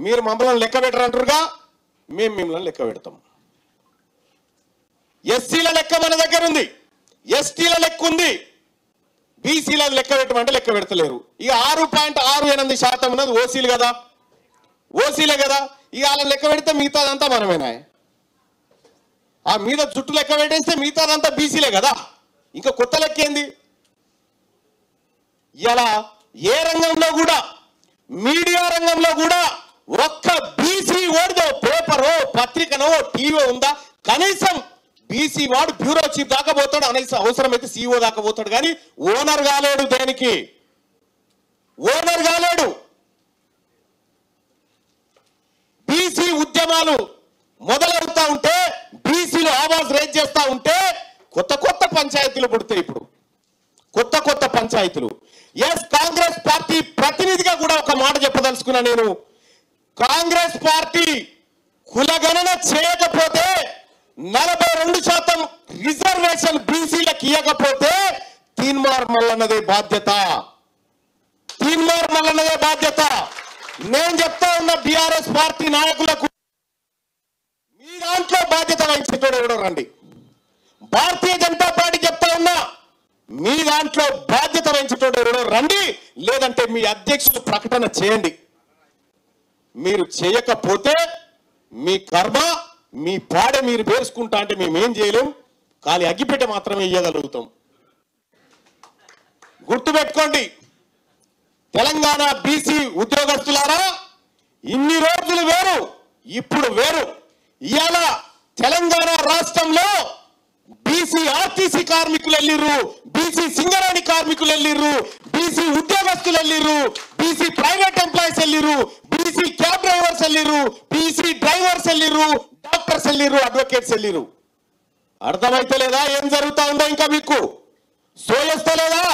మీరు మమ్మల్ని లెక్క పెట్టరంటారుగా, మేము మిమ్మల్ని లెక్క పెడతాం. ఎస్సీల లెక్క మన దగ్గర ఉంది, ఎస్టీల లెక్క ఉంది, బీసీల లెక్క పెట్టమంటే లెక్క పెడతలేరు. ఇక 6.68% ఉన్నది ఓసీలు కదా, ఓసీలే కదా. ఇక వాళ్ళని లెక్క పెడితే మిగతాదంతా మనమేనా? ఆ మీద చుట్టూ లెక్క పెట్టేస్తే మిగతాదంతా బీసీలే కదా. ఇంకా కొత్త లెక్క ఏంది? ఇలా ఏ రంగంలో కూడా, మీడియా రంగంలో కూడా ఒక్క బీసీ ఓడిదో పేపరో పత్రికనో టీవీ ఉందా? కనీసం బీసీ వాడు బ్యూరో చీఫ్ దాకా పోతాడు, అవసరమైతే సీఈఓ దాకా పోతాడు, కానీ ఓనర్ కాలేడు. దేనికి ఓనర్ కాలేడు? బీసీ ఉద్యమాలు మొదలవుతా ఉంటే, బీసీలు ఆవాజ్ రేజ్ చేస్తా ఉంటే కొత్త కొత్త పంచాయతీలు పుడతాయి. ఇప్పుడు కొత్త కొత్త పంచాయతీలు. ఎస్, కాంగ్రెస్ పార్టీ ప్రతినిధిగా కూడా ఒక మాట చెప్పదలుచుకున్నా నేను. కాంగ్రెస్ పార్టీ కులగణన చేయకపోతే 42% రిజర్వేషన్ బీసీలకు ఇవ్వకపోతే తీన్మార్ మల్లన్నదే బాధ్యత, తీన్మార్ మల్లన్నదే బాధ్యత. నేను చెప్తా ఉన్న బీఆర్ఎస్ పార్టీ నాయకులకు, మీ దాంట్లో బాధ్యత వహించేటోడు ఎవడో రండి. భారతీయ జనతా పార్టీ చెప్తా ఉన్నా, మీ దాంట్లో బాధ్యత వహించేటోడు ఎవడో రండి, లేదంటే మీ అధ్యక్షులు ప్రకటన చేయండి. మీరు చేయకపోతే మీ కర్మ, మీ పాడ మీరు పేర్చుకుంటా అంటే మేమేం చేయలేం, ఖాళీ అగ్గిపెట్టె మాత్రమే ఇవ్వగలుగుతాం. గుర్తుపెట్టుకోండి, తెలంగాణ బీసీ ఉద్యోగస్తులారా, ఇన్ని రోజులు వేరు, ఇప్పుడు వేరు. ఇవాళ తెలంగాణ రాష్ట్రంలో బీసీ ఆర్టీసీ కార్మికులు వెళ్ళిర్రు, బీసీ సింగరేణి కార్మికులు వెళ్ళిర్రు, బీసీ ఉద్యోగస్తులు వెళ్ళిర్రు, బీసీ ప్రైవేట్ ఎంప్లాయీస్ వెళ్ళిర్రు, బీసీ క్యాబ్ డ్రైవర్స్ వెళ్ళిర్రు, బీసీ డ్రైవర్స్ వెళ్ళిర్రు, డాక్టర్స్ వెళ్ళిర్రు, అడ్వకేట్స్ వెళ్ళిర్రు. అర్థమైతే లేదా ఏం జరుగుతా ఉందో? ఇంకా మీకు సోయస్తలేదా?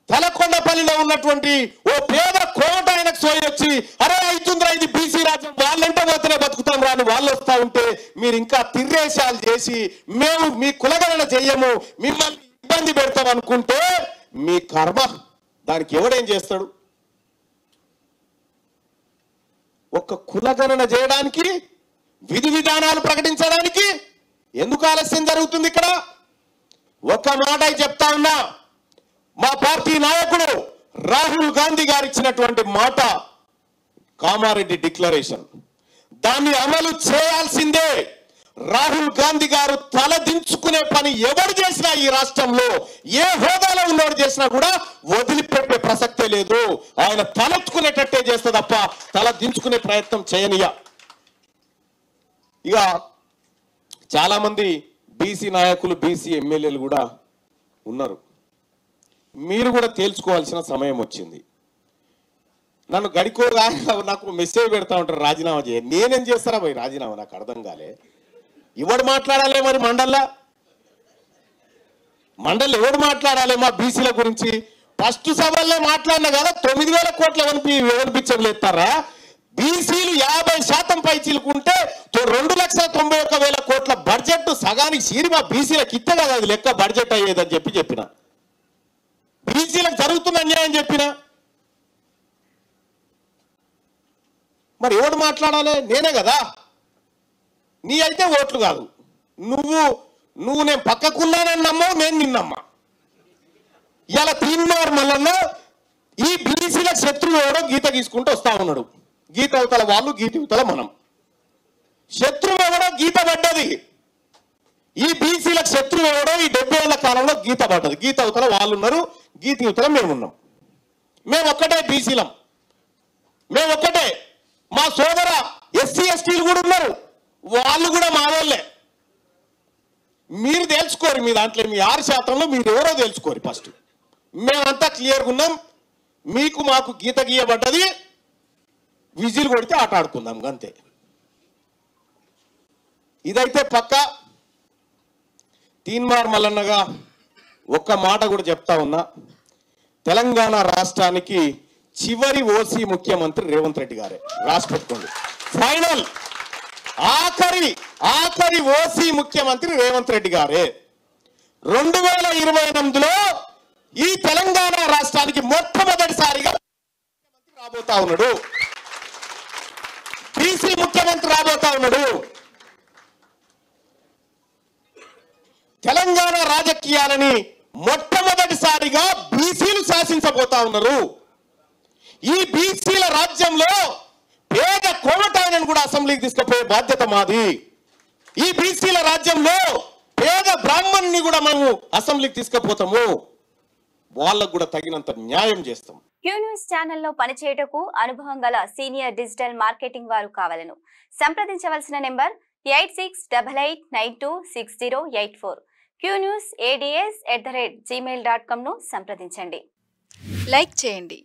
తలకొండపల్లిలో ఉన్నటువంటి ఓ పేద కోట ఆయనకు సోయొచ్చి, అరే అవుతుందిరా ఇది బీసీ రాజ్యం, వాళ్ళంటే పోతేనే బతుకుతాం రాని వాళ్ళు వస్తా ఉంటే మీరు ఇంకా తిర్రేషాలు చేసి మేము మీ కులగణన చెయ్యము, మిమ్మల్ని ఇబ్బంది పెడతాం అనుకుంటే మీ కర్మ. దానికి ఎవడేం చేస్తాడు? ఒక కులగణన చేయడానికి, విధి విధానాలు ప్రకటించడానికి ఎందుకు ఆలస్యం జరుగుతుంది? ఇక్కడ ఒక మాట చెప్తా ఉన్నా, మా పార్టీ నాయకుడు రాహుల్ గాంధీ గారు ఇచ్చినటువంటి మాట, కామారెడ్డి డిక్లరేషన్, దాన్ని అమలు చేయాల్సిందే. రాహుల్ గాంధీ గారు తల దించుకునే పని ఎవరు చేసినా ఈ రాష్ట్రంలో, ఏ హోదాలో ఉన్నవాడు చేసినా కూడా వదిలిపెట్టే ప్రసక్తే లేదు. ఆయన తలెత్తుకునేటట్టే చేస్తే తప్ప తల దించుకునే ప్రయత్నం చేయనియ. ఇక చాలా మంది బీసీ నాయకులు, బీసీ ఎమ్మెల్యేలు కూడా ఉన్నారు. మీరు కూడా తేల్చుకోవాల్సిన సమయం వచ్చింది. నన్ను గడికోగా నాకు మెసేజ్ పెడతా ఉంటారు, రాజీనామా చేయ. నేనేం చేస్తారా పోయి రాజీనామా? నాకు అర్థం కాలే. ఎవడు మాట్లాడాలి మరి మండల్లో ఎవడు మాట్లాడాలి మా బీసీల గురించి? ఫస్ట్ సభల్లో మాట్లాడినా కదా 9,000 కోట్ల వినిపించలేస్తారా? బీసీలు 50% పైచీలుకుంటే 2,91,000 కోట్ల బడ్జెట్ సగానికి సీరి మా బీసీలకు ఇస్తే కదా అది లెక్క బడ్జెట్ అయ్యేదని చెప్పిన. బీసీలకు జరుగుతున్న అన్యాయం చెప్పిన. మరి ఎవడు మాట్లాడాలి? నేనే కదా. నీ అయితే ఓట్లు కాదు, నువ్వు నేను పక్కకున్నానని నమ్మవు, నేను నిన్నమ్మా. ఇలా తీన్మార్ మల్లన్న ఈ బీసీల శత్రువు ఎవడో గీత గీసుకుంటూ వస్తా ఉన్నాడు. గీత అవతల వాళ్ళు, గీత అవతల మనం. శత్రువు ఎవడో గీత పడ్డది. ఈ బీసీలకు శత్రువు ఎవడో ఈ 70 ఏళ్ల కాలంలో గీత పడ్డది. గీత అవతల వాళ్ళు ఉన్నారు, గీత అవతల మేమున్నాం. మేము ఒక్కటే బీసీలం, మేము ఒక్కటే. మా సోదర ఎస్సీ ఎస్టీలు కూడా ఉన్నారు, వాళ్ళు కూడా మా వాళ్ళే. మీరు తెలుసుకోరు, మీ దాంట్లో మీ 6%లో మీరు ఎవరో తెలుసుకోరు. ఫస్ట్ మేమంతా క్లియర్గా ఉన్నాం. మీకు మాకు గీత గీయబడ్డది, విజిల్ కొడితే ఆట ఆడుకుందాం అంతే. ఇదైతే పక్క. తీన్మార్ మల్లన్నగా ఒక్క మాట కూడా చెప్తా ఉన్నా, తెలంగాణ రాష్ట్రానికి చివరి ఓసీ ముఖ్యమంత్రి రేవంత్ రెడ్డి గారే. రాసి పెట్టుకోండి, ఫైనల్ ఆఖరి ఓసీ ముఖ్యమంత్రి రేవంత్ రెడ్డి గారే. 2028లో ఈ తెలంగాణ రాష్ట్రానికి మొట్టమొదటిసారిగా ముఖ్యమంత్రి రాబోతా ఉన్నాడు. బీసీ ముఖ్యమంత్రి రాబోతా ఉన్నాడు. తెలంగాణ రాజకీయాలని మొట్టమొదటిసారిగా బీసీలు శాసించబోతా ఉన్నారు. ఈ బీసీల రాజ్యంలో పేద కోమటాయనను కూడా అసెంబ్లీకి తీసుకుపోయే బాధ్యత మాది. ఈ బీసీల రాజ్యంలో పేద బ్రాహ్మణుని కూడా మేము అసెంబ్లీకి తీసుకుపోతాము. వాళ్ళకు కూడా తగినంత న్యాయం చేస్తాం. క్యూ న్యూస్ ఛానల్లో పనిచేయటకు అనుభవం గల సీనియర్ డిజిటల్ మార్కెటింగ్ వారు కావాలను సంప్రదించవలసిన నెంబర్ 8688926084. qnewsads@gmail.com ను సంప్రదించండి. లైక్ చేయండి.